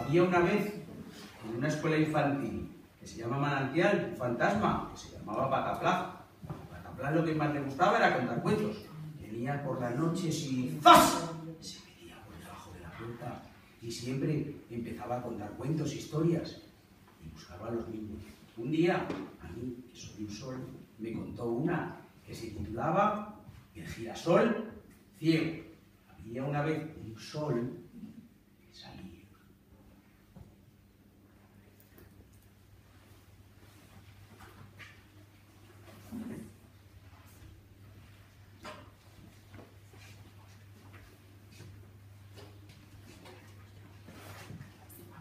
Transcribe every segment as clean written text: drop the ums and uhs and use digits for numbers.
había una vez en una escuela infantil que se llama Manantial, un fantasma que se llamaba Pataplas. Pataplas lo que más le gustaba era contar cuentos. Venía por las noches y ¡zas! Se metía por debajo de la puerta y siempre empezaba a contar cuentos, historias, y buscaba a los niños. Un día, a mí, que soy un sol, me contó una que se titulaba El girasol ciego. Había una vez un sol que salía.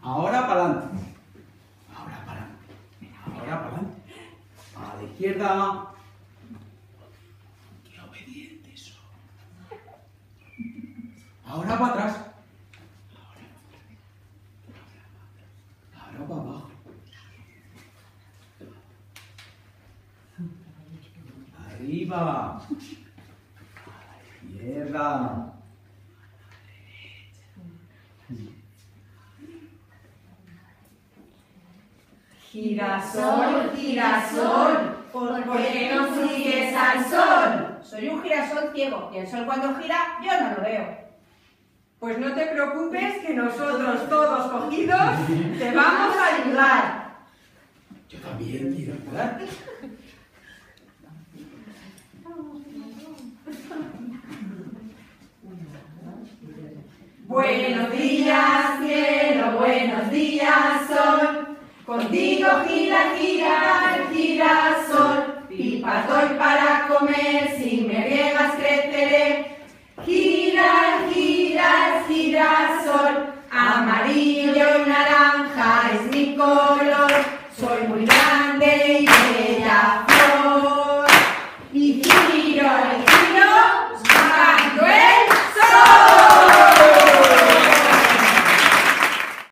Ahora para adelante. Ahora para adelante. Ahora para adelante. A la izquierda. Qué obedientes son. Ahora para atrás. Ahora para abajo. Arriba. A la izquierda. Girasol, girasol, ¿por qué no sigues al sol? Soy un girasol ciego y el sol cuando gira yo no lo veo. Pues no te preocupes que nosotros todos cogidos te vamos a ayudar. Yo también quiero ayudar. Buenos días, cielo, buenos días, sol. Contigo gira, gira el girasol. Pipas doy para comer, si me riegas creceré. Gira el girasol. Amarillo y naranja es mi color. Soy muy grande y bella flor.